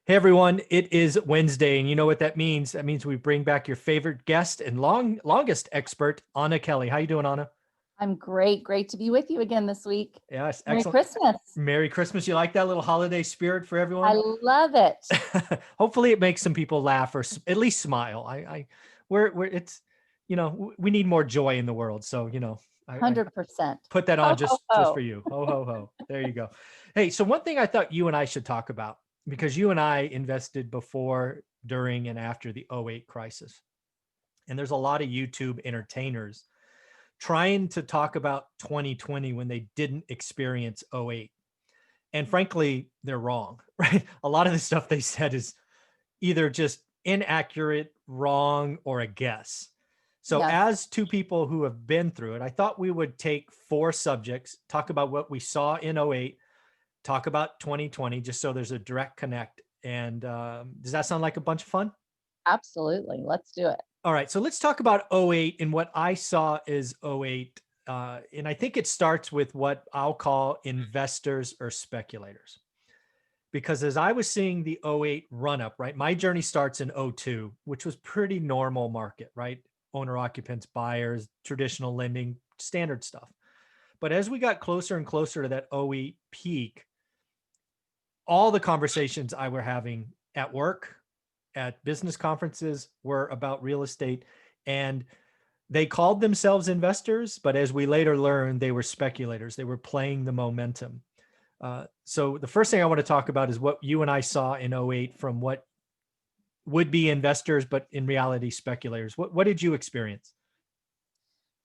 Hey everyone, it is Wednesday, and you know what that means. That means we bring back your favorite guest and longest expert, Anna Kelly. How you doing, Anna? I'm great. Great to be with you again this week. Yes, Merry excellent. Christmas. Merry Christmas. You like that little holiday spirit for I everyone? love it. Hopefully it makes some people laugh or at least smile. We're it's, we need more joy in the world. So, I 100%. put that on Ho, ho, just for ho. you. Ho, ho, ho. There you go. Hey, so one thing I thought you and I should talk about, because you and I invested before, during, and after the '08 crisis. And there's a lot of YouTube entertainers trying to talk about 2020 when they didn't experience '08. And frankly, they're wrong, right? A lot of the stuff they said is either just inaccurate, wrong, or a guess. So, Yes. as two people who have been through it, I thought we would take four subjects, talk about what we saw in '08, talk about 2020, just so there's a direct connect. And does that sound like a bunch of fun? Absolutely. Let's do it. All right, so let's talk about '08 and what I saw is '08. And I think it starts with what I'll call investors or speculators. Because as I was seeing the '08 run up, right, my journey starts in '02, which was pretty normal market, right? Owner occupants, buyers, traditional lending, standard stuff. But as we got closer and closer to that '08 peak, all the conversations I were having at work, at business conferences were about real estate. And they called themselves investors, but as we later learned, they were speculators. They were playing the momentum. So the first thing I want to talk about is what you and I saw in '08 from what would be investors, but in reality, speculators. What did you experience?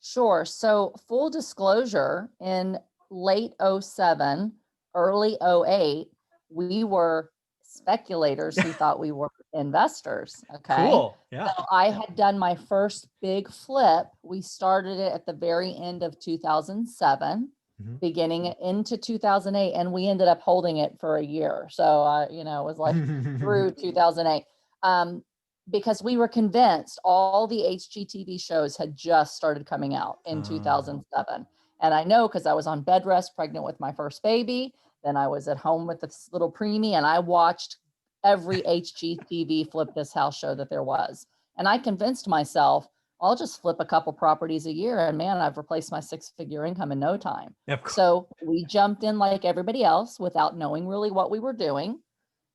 Sure. So, full disclosure, in late '07, early '08, we were speculators who thought we were investors. Okay. Cool. Yeah. So, I had done my first big flip. We started it at the very end of 2007, Mhm. beginning into 2008, and we ended up holding it for a year. So, it was like through 2008. Um, because we were convinced all the HGTV shows had just started coming out in Oh, 2007. And I know because I was on bed rest, pregnant with my first baby. Then I was at home with this little preemie, and I watched every HGTV Flip This House show that there was. And I convinced myself, I'll just flip a couple properties a year, and man, I've replaced my six-figure income in no time. of course. So we jumped in like everybody else without knowing really what we were doing,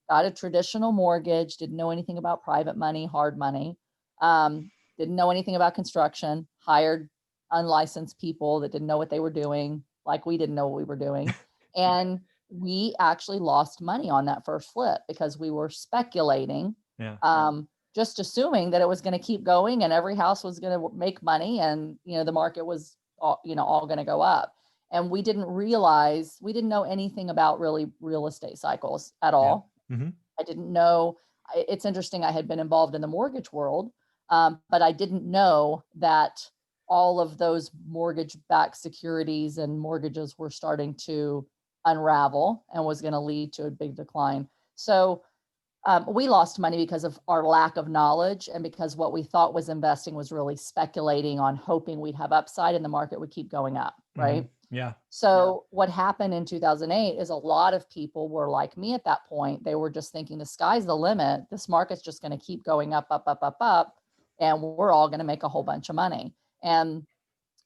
got a traditional mortgage, didn't know anything about private money, hard money, didn't know anything about construction, hired unlicensed people that didn't know what they were doing, like we didn't know what we were doing. And we actually lost money on that first flip because we were speculating, Yeah. just assuming that it was going to keep going and every house was going to make money and, the market was all going to go up. And we didn't realize, we didn't know anything about really real estate cycles at Yeah. all. Hmm. I didn't know. It's interesting. I had been involved in the mortgage world, but I didn't know that all of those mortgage-backed securities and mortgages were starting to unravel and was going to lead to a big decline. So we lost money because of our lack of knowledge and because what we thought was investing was really speculating on hoping we'd have upside and the market would keep going up, Hmm. right? Yeah. So what happened in 2008 is a lot of people were like me at that point. They were just thinking the sky's the limit. This market's just going to keep going up, up, up, up, up, and we're all going to make a whole bunch of money. And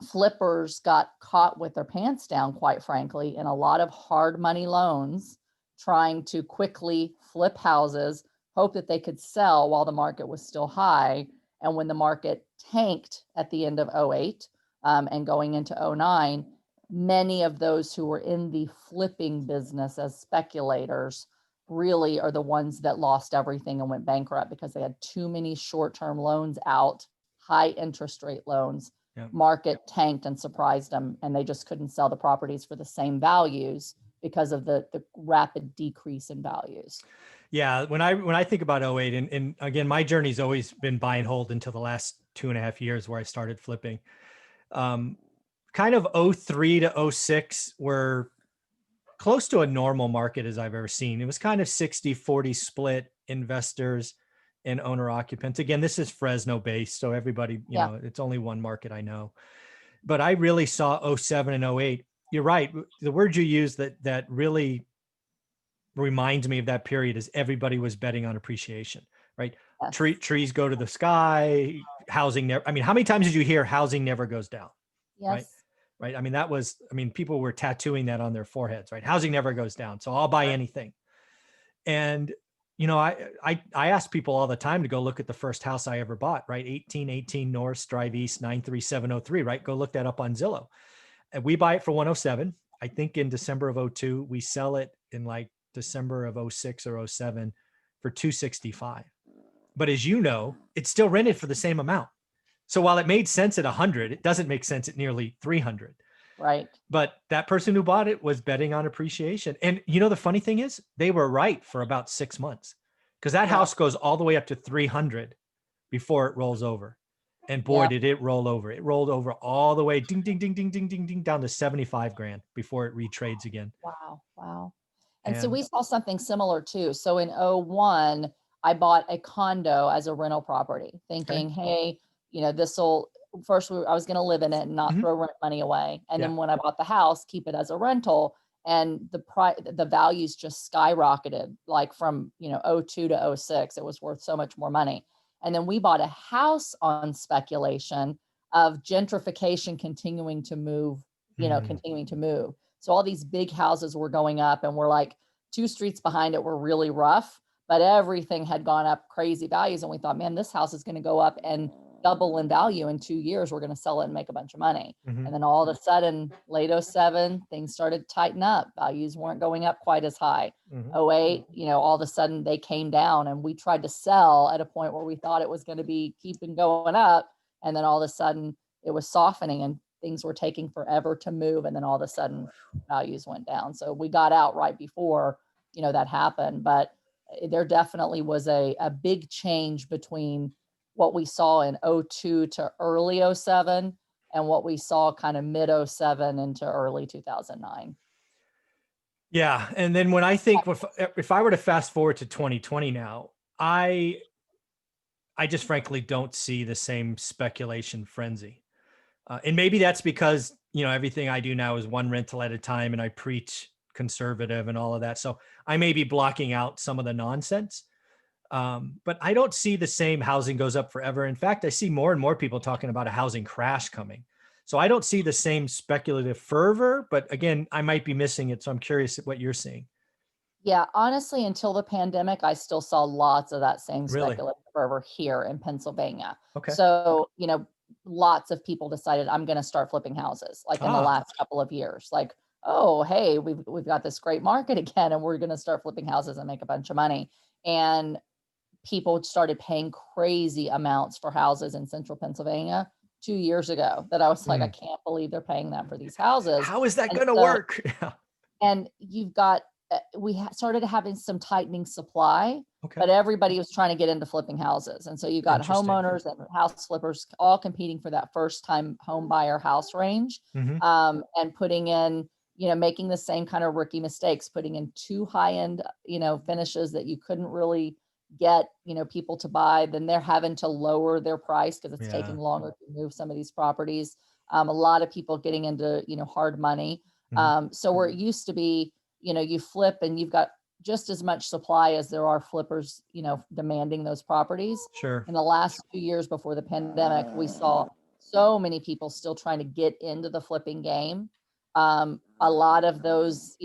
flippers got caught with their pants down, quite frankly, in a lot of hard money loans, trying to quickly flip houses, hope that they could sell while the market was still high. And when the market tanked at the end of '08 and going into '09, many of those who were in the flipping business as speculators really are the ones that lost everything and went bankrupt because they had too many short-term loans out, high interest rate loans. Yeah. Market tanked and surprised them, and they just couldn't sell the properties for the same values because of the rapid decrease in values. Yeah, when I think about '08, and again, my journey's always been buy and hold until the last 2.5 years where I started flipping. Um, Kind of '03 to '06 were close to a normal market as I've ever seen. It was kind of 60-40 split investors and owner occupants. Again, this is Fresno based, so everybody, Yeah. it's only one market I know. But I really saw '07 and '08. You're right. The word you used that really reminds me of that period is everybody was betting on appreciation, right? Yes. Trees go to the sky, housing never, I mean, how many times did you hear housing never goes down, right? Yes. Right. I mean, people were tattooing that on their foreheads, right? Housing never goes down. So I'll buy anything. And, I ask people all the time to go look at the first house I ever bought, right? 1818 North Drive East 93703, right? Go look that up on Zillow. And we buy it for 107. I think in December of 02, we sell it in like December of 06 or 07 for 265. But as you know, it's still rented for the same amount. So while it made sense at 100, it doesn't make sense at nearly 300. Right. But that person who bought it was betting on appreciation. And the funny thing is, they were right for about 6 months, because that house goes all the way up to 300 before it rolls over. And boy, did it roll over. It rolled over all the way, ding, ding, ding, ding, ding, ding, ding, down to 75 grand before it retrades again. Wow. Wow. And so we saw something similar too. So in 01, I bought a condo as a rental property thinking, hey, this'll first I was going to live in it and not throw rent money away. And then when I bought the house, keep it as a rental. And the values just skyrocketed, like from, 02 to 06, it was worth so much more money. And then we bought a house on speculation of gentrification continuing to move, continuing to move. So all these big houses were going up, and we're like 2 streets behind it were really rough, but everything had gone up crazy values. And we thought, man, this house is going to go up and double in value in 2 years. We're going to sell it and make a bunch of money. And then all of a sudden, late 07, things started to tighten up. Values weren't going up quite as high. 08, all of a sudden they came down, and we tried to sell at a point where we thought it was going to be keeping going up. And then all of a sudden it was softening, and things were taking forever to move. And then all of a sudden values went down. So we got out right before, that happened. But there definitely was a big change between what we saw in 02 to early 07 and what we saw kind of mid 07 into early 2009. Yeah. And then when I think, if I were to fast forward to 2020 now, I just frankly don't see the same speculation frenzy. And maybe that's because, everything I do now is one rental at a time, and I preach conservative and all of that. So I may be blocking out some of the nonsense. But I don't see the same housing goes up forever. In fact, I see more and more people talking about a housing crash coming. So I don't see the same speculative fervor, but again, I might be missing it. So I'm curious what you're seeing. Yeah, honestly, until the pandemic, I still saw lots of that same Really? speculative fervor here in Pennsylvania. Okay. So, lots of people decided I'm going to start flipping houses like in the last couple of years. Like, oh, hey, we've got this great market again, and we're going to start flipping houses and make a bunch of money. And people started paying crazy amounts for houses in central Pennsylvania 2 years ago that I was like, I can't believe they're paying that for these houses. How is that going to work? And you've got, we started having some tightening supply, Okay. but everybody was trying to get into flipping houses. And so you got homeowners and house flippers all competing for that first time home buyer house range, and putting in, making the same kind of rookie mistakes, putting in too high end, finishes that you couldn't really get, people to buy. Then they're having to lower their price because it's taking longer to move some of these properties. A lot of people getting into, hard money. So where it used to be, you flip and you've got just as much supply as there are flippers, demanding those properties. Sure. In the last 2 years before the pandemic, we saw so many people still trying to get into the flipping game. A lot of those,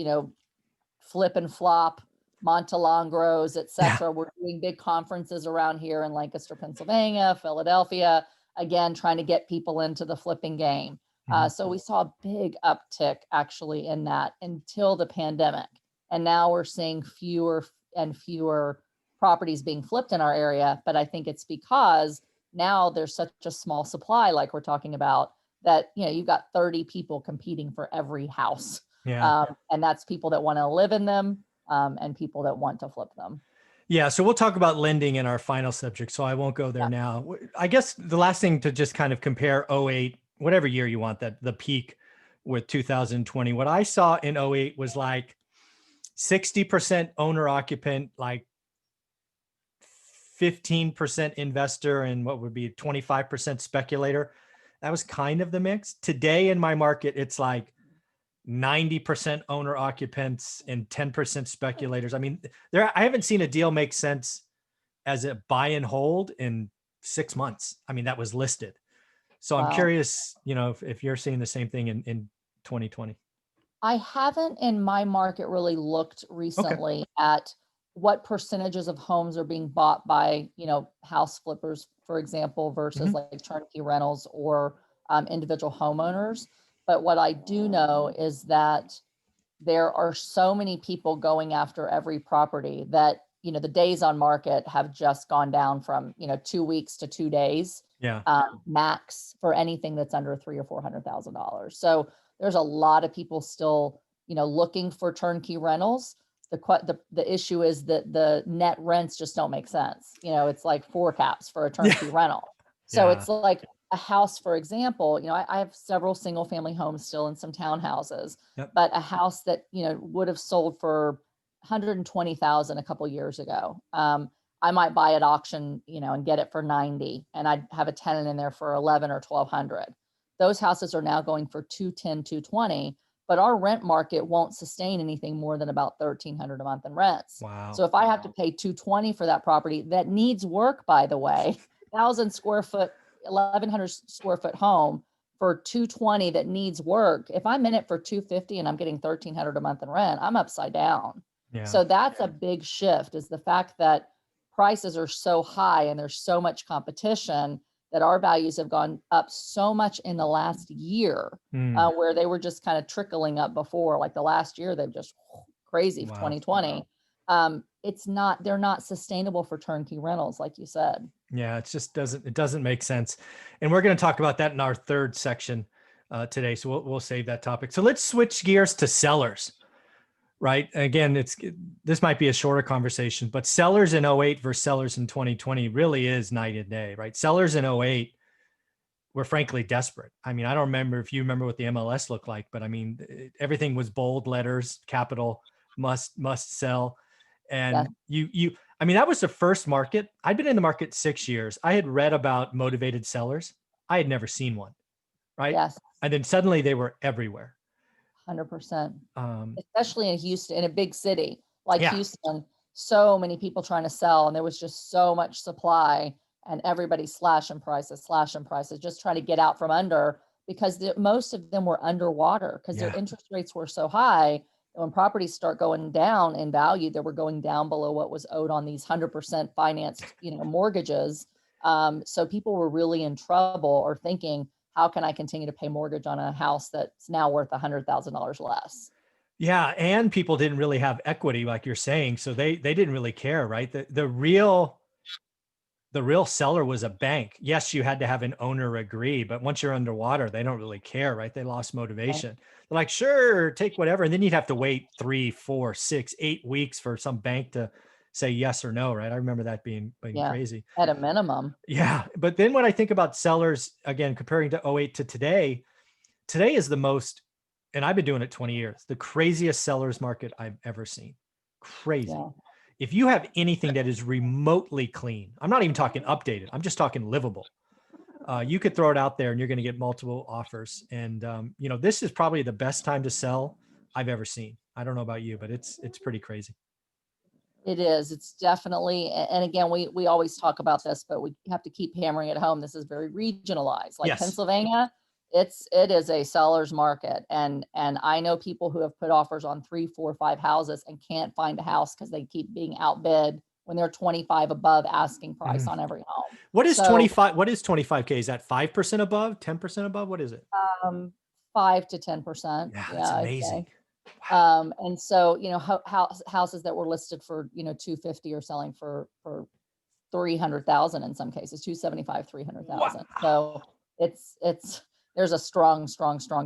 flip and flop, Montelongros, et cetera. We're doing big conferences around here in Lancaster, Pennsylvania, Philadelphia, again, trying to get people into the flipping game. So we saw a big uptick actually in that until the pandemic. And now we're seeing fewer and fewer properties being flipped in our area. But I think it's because now there's such a small supply, like we're talking about, that, you've got 30 people competing for every house. And that's people that want to live in them, and people that want to flip them. Yeah. So we'll talk about lending in our final subject. So I won't go there now. I guess the last thing to just kind of compare 08, whatever year you want, that the peak with 2020. What I saw in 08 was like 60% owner occupant, like 15% investor, and what would be 25% speculator. That was kind of the mix. Today in my market, it's like 90% owner occupants and 10% speculators. I mean, I haven't seen a deal make sense as a buy and hold in 6 months. I mean, that was listed. So I'm Wow. curious, if you're seeing the same thing in 2020. I haven't in my market really looked Okay. recently at what percentages of homes are being bought by, house flippers, for example, versus Mhm. like turnkey rentals or individual homeowners. But what I do know is that there are so many people going after every property that, the days on market have just gone down from, 2 weeks to 2 days, Yeah. max for anything that's under three or $400,000. So there's a lot of people still, looking for turnkey rentals. The issue is that the net rents just don't make sense. It's like 4 caps for a Yeah. turnkey rental. So Yeah. it's like a house, for example, I have several single family homes still in some townhouses, Yep. but a house that, would have sold for 120,000 a couple years ago. I might buy at auction, and get it for 90, and I'd have a tenant in there for 11 or 1200. Those houses are now going for 210, 220, but our rent market won't sustain anything more than about 1300 a month in rents. So Wow. if I have to pay 220 for that property that needs work, by the way, 1,000 square foot, 1,100 square foot home for 220 that needs work, if I'm in it for 250 and I'm getting 1,300 a month in rent, I'm upside down. Yeah. So that's a big shift, is the fact that prices are so high and there's so much competition that our values have gone up so much in the last year, Mm. where they were just kind of trickling up before. Like the last year, they've just crazy for Wow. 2020. They're not sustainable for turnkey rentals, like you said. Yeah. It doesn't make sense. And we're going to talk about that in our third section today. So we'll save that topic. So let's switch gears to sellers, right? Again, this might be a shorter conversation, but sellers in 08 versus sellers in 2020 really is night and day, right? Sellers in 08 were frankly desperate. I mean, I don't remember if you remember what the MLS looked like, but I mean, everything was bold letters, capital, must sell. Yes, And I mean, that was the first market. I'd been in the market 6 years. I had read about motivated sellers. I had never seen one, right? yes, And then suddenly they were everywhere. 100%. Um, Especially in Houston, in a big city like yeah. Houston, so many people trying to sell, and there was just so much supply, and everybody slashing prices, just trying to get out from under, because most of them were underwater because their Yeah. interest rates were so high. When properties start going down in value, they were going down below what was owed on these 100% financed, mortgages. So people were really in trouble, or thinking, how can I continue to pay mortgage on a house that's now worth $100,000 less? Yeah, and people didn't really have equity, like you're saying, so they didn't really care, right? The real seller was a bank. Yes, you had to have an owner agree, but once you're underwater, they don't really care, right? They lost Right. motivation. They're like, sure, take whatever, and then you'd have to wait 3, 4, 6, 8 weeks for some bank to say yes or no, right? I remember that being Yeah, crazy. at a minimum. Yeah, but then when I think about sellers, again, comparing to 08 to today is the most, and I've been doing it 20 years, the craziest sellers market I've ever seen. Crazy. Yeah. If you have anything that is remotely clean, I'm not even talking updated, I'm just talking livable. You could throw it out there and you're going to get multiple offers. And, this is probably the best time to sell I've ever seen. I don't know about you, but it's pretty crazy. It is. It's definitely, and again, we always talk about this, but we have to keep hammering it home. This is very regionalized. Like Yes. Pennsylvania, it is a seller's market, and I know people who have put offers on 3, 4, 5 houses and can't find a house because they keep being outbid when they're 25 above asking price Mhm. on every home. What is So 25? What is 25K? Is that 5% above, 10% above? What is it? um, 5 to 10%, Yeah, yeah, that's I'd say. amazing. Wow. And so, houses that were listed for, 250 are selling for 300,000 in some cases, 275, 300,000. Wow. So it's there's a strong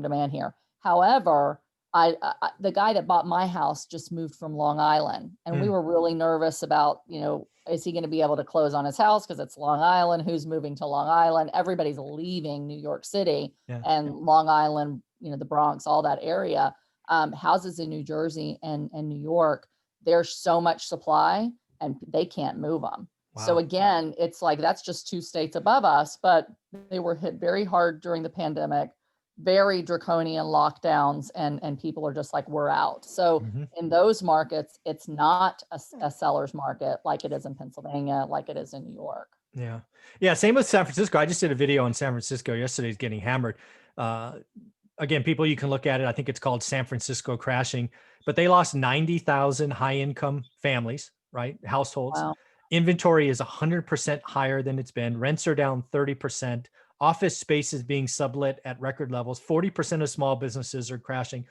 demand here. However, the guy that bought my house just moved from Long Island, and we Mm, were really nervous about, is he going to be able to close on his house because it's Long Island? Who's moving to Long Island? Everybody's leaving New York City yeah. and Long Island, the Bronx, all that area. Houses in New Jersey and New York, there's so much supply and they can't move them. So Wow. again, it's like that's just 2 states above us, but they were hit very hard during the pandemic. very draconian lockdowns, and people are just like, we're out. So Mhm. in those markets, it's not a seller's market like it is in Pennsylvania, like it is in New York. Yeah. Yeah. Same with San Francisco. I just did a video on San Francisco yesterday. It's getting hammered. Uh, Again, people, you can look at it. I think it's called San Francisco crashing, but they lost 90,000 high income families, right? Households. Wow. Inventory is 100% higher than it's been. Rents are down 30%. Office space is being sublet at record levels. 40% of small businesses are crashing.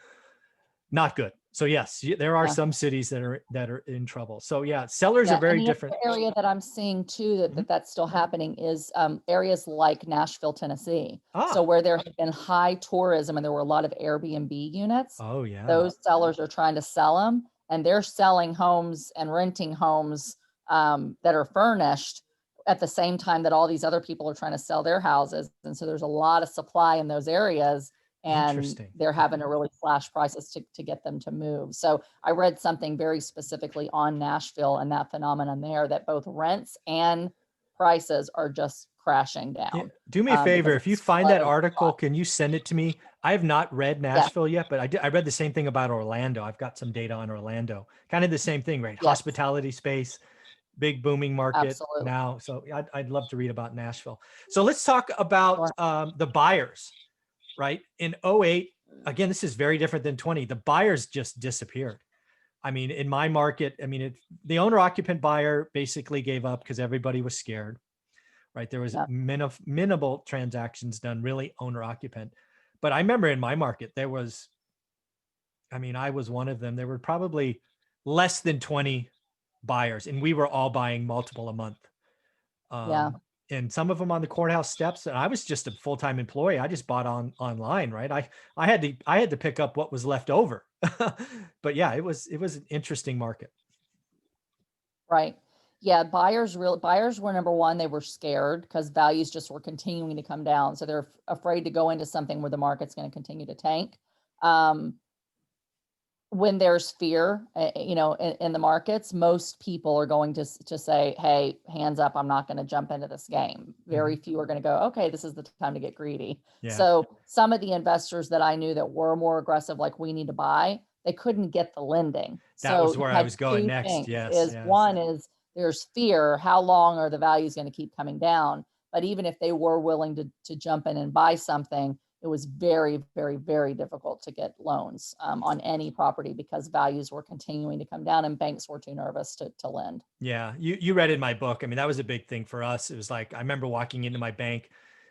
Not good. So yes, there are Yeah. some cities that are in trouble. So yeah, sellers are Yeah, and very the different. other area that I'm seeing too Mhm. that's still happening is areas like Nashville, Tennessee. So Ah, where there had been high tourism and there were a lot of Airbnb units, oh yeah. those sellers are trying to sell them, and they're selling homes and renting homes that are furnished at the same time that all these other people are trying to sell their houses. And so there's a lot of supply in those areas, and Interesting. they're having to really slash prices to get them to move. So I read something very specifically on Nashville and that phenomenon there, that both rents and prices are just crashing Yeah, down do me a favor. because of If you this find flood that of supply. article, can you send it to me? I have not read Yeah. Nashville yet, but I read the same thing about Orlando. I've got some data on Orlando. Kind of the same thing, right? Yes, Hospitality space, big booming market absolutely. now. So I'd love to read about Nashville. So let's talk about Sure. the buyers, right? In '08, again, this is very different than 20. The buyers just disappeared. I mean, in my market, I mean, the owner occupant buyer basically gave up because everybody was scared, right? There was Yeah. minimal transactions done, really owner occupant. But I remember in my market, there was, I mean, I was one of them. There were probably less than 20 buyers, and we were all buying multiple a month. Yeah. And some of them on the courthouse steps. And I was just a full-time employee. I just bought online, right? I had to pick up what was left over. But yeah, it was an interesting market. Right. Yeah, buyers were number one, they were scared because values just were continuing to come down. So they're afraid to go into something where the market's going to continue to tank. Um, when there's fear, in the markets, most people are going to say, "Hey, hands up! I'm not going to jump into this game." Very Mhm. few are going to go, "Okay, this is the time to get greedy." Yeah, So some of the investors that I knew that were more aggressive, like we need to buy, they couldn't get the lending. that So was you where I had was going two next. things: Yes, is yes. one is there's fear. How long are the values going to keep coming down? But even if they were willing to jump in and buy something, it was very, very, very difficult to get loans on any property because values were continuing to come down and banks were too nervous to lend. Yeah, you read in my book. I mean, that was a big thing for us. It was like I remember walking into my bank,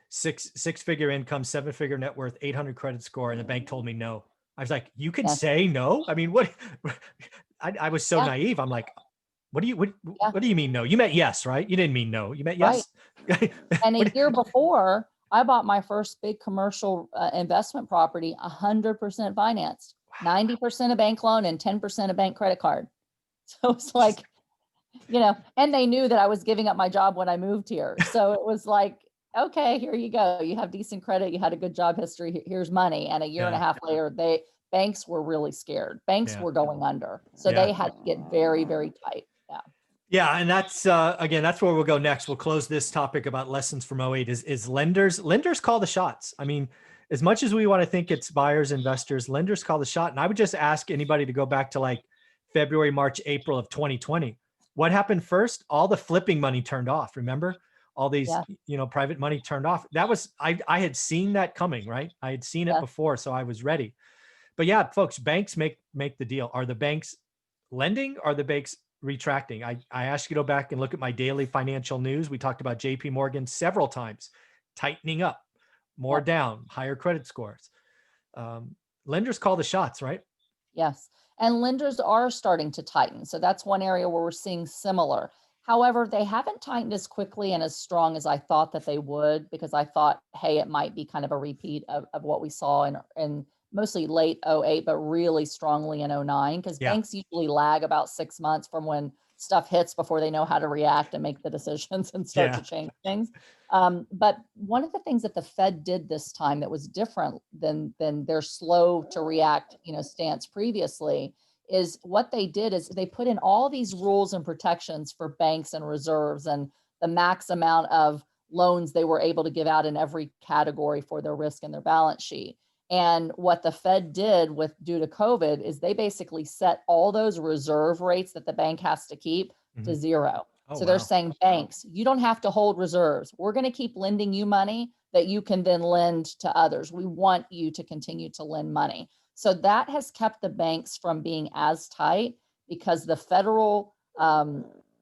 six-figure income, seven-figure net worth, 800 credit score, and the bank told me no. I was like, you can Yes. say no? I mean, what? I was so Yeah. naive. I'm like, what Yeah. do you mean no? You meant yes, right? You didn't mean no. You meant Right. yes. And a What? year before, I bought my first big commercial investment property 100% financed, 90% a bank loan and 10% a bank credit card. So it's like, and they knew that I was giving up my job when I moved here. So it was like, okay, here you go. You have decent credit. You had a good job history. Here's money. And a year and a Yeah, half later, banks were really scared. Banks yeah, were going under. So yeah. they had to get very, very tight. Yeah. Yeah, and that's again, that's where we'll go next. We'll close this topic about lessons from '08 is lenders call the shots. I mean, as much as we want to think it's buyers, investors, lenders call the shot. And I would just ask anybody to go back to like February, March, April of 2020. What happened first? All the flipping money turned off. Remember? All these, Yeah. private money turned off. That was I had seen that coming, right? I had seen it Yeah. before, so I was ready. But yeah, folks, banks make the deal. Are the banks lending? Are the banks retracting? I asked you to go back and look at my daily financial news. We talked about JP Morgan several times, tightening up, more Yeah. down, higher credit scores. Lenders call the shots, right? Yes. And lenders are starting to tighten. So that's one area where we're seeing similar. However, they haven't tightened as quickly and as strong as I thought that they would, because I thought, hey, it might be kind of a repeat of what we saw in mostly late '08, but really strongly in '09, because Yeah, banks usually lag about 6 months from when stuff hits before they know how to react and make the decisions and start yeah, to change things. But one of the things that the Fed did this time that was different than their slow to react, stance previously, is what they did is they put in all these rules and protections for banks and reserves and the max amount of loans they were able to give out in every category for their risk and their balance sheet. And what the Fed did with due to COVID is they basically set all those reserve rates that the bank has to keep to Mhm. zero. Oh, So they're wow. saying, banks, you don't have to hold reserves. We're going to keep lending you money that you can then lend to others. We want you to continue to lend money. So that has kept the banks from being as tight, because the federal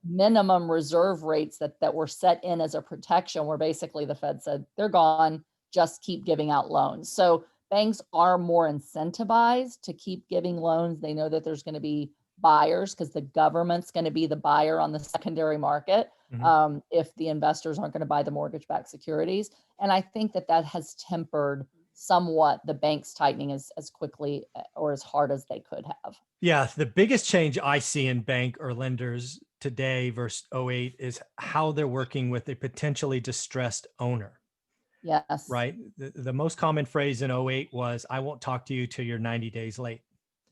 minimum reserve rates that were set in as a protection were basically, the Fed said, they're gone, just keep giving out loans. So banks are more incentivized to keep giving loans. They know that there's going to be buyers, because the government's going to be the buyer on the secondary market Mhm. if the investors aren't going to buy the mortgage-backed securities. And I think that that has tempered somewhat the banks tightening as quickly or as hard as they could have. Yeah, the biggest change I see in bank or lenders today versus '08 is how they're working with a potentially distressed owner, Yes. right? The most common phrase in '08 was, I won't talk to you till you're 90 days late.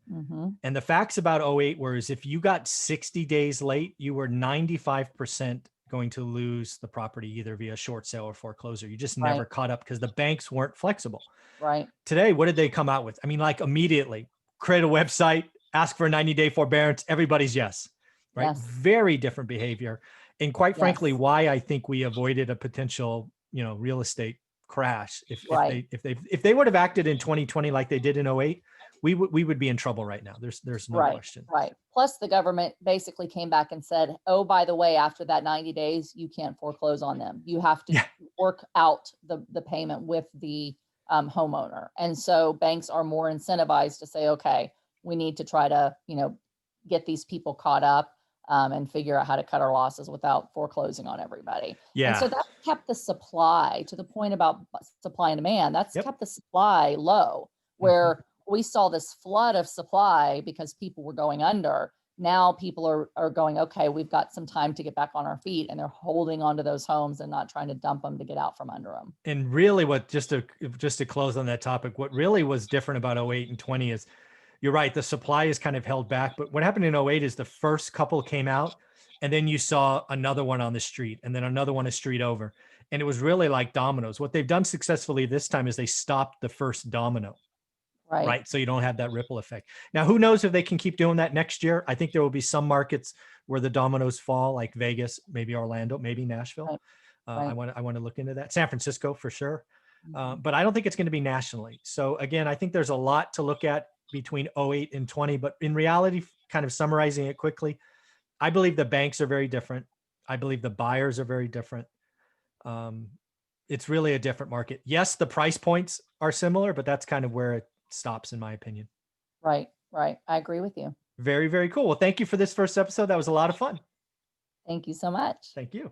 Hmm. And the facts about '08 were, is if you got 60 days late, you were 95% going to lose the property either via short sale or foreclosure. You just never Right. caught up because the banks weren't flexible. Right. Today, what did they come out with? I mean, like immediately create a website, ask for a 90-day forbearance. Everybody's yes, right? Yes. Very different behavior. And quite frankly, Yes. why I think we avoided a potential, real estate crash. Right. If they would have acted in 2020 like they did in '08, we would be in trouble right now. There's no Right. question. Right. Plus, the government basically came back and said, oh, by the way, after that 90 days, you can't foreclose on them. You have to Yeah. work out the payment with the homeowner. And so banks are more incentivized to say, okay, we need to try to, get these people caught up and figure out how to cut our losses without foreclosing on everybody. And Yeah. so that kept the supply, to the point about supply and demand, that's Yep. kept the supply low, Mhm. where we saw this flood of supply because people were going under. Now people are going, okay, we've got some time to get back on our feet, and they're holding onto those homes and not trying to dump them to get out from under them. And really what, just to close on that topic, what really was different about '08 and '20 is, you're right, the supply is kind of held back. But what happened in '08 is the first couple came out, and then you saw another one on the street, and then another one a street over. And it was really like dominoes. What they've done successfully this time is they stopped the first domino, Right. right? So you don't have that ripple effect. Now, who knows if they can keep doing that next year? I think there will be some markets where the dominoes fall, like Vegas, maybe Orlando, maybe Nashville. Right. I Right. want I want to look into that. San Francisco for sure, Mhm. but I don't think it's going to be nationally. So again, I think there's a lot to look at between '08 and '20. But in reality, kind of summarizing it quickly, I believe the banks are very different. I believe the buyers are very different. Um, it's really a different market. Yes, the price points are similar, but that's kind of where it stops, in my opinion. Right. Right. I agree with you. Very, very cool. Well, thank you for this first episode. That was a lot of fun. Thank you so much. Thank you.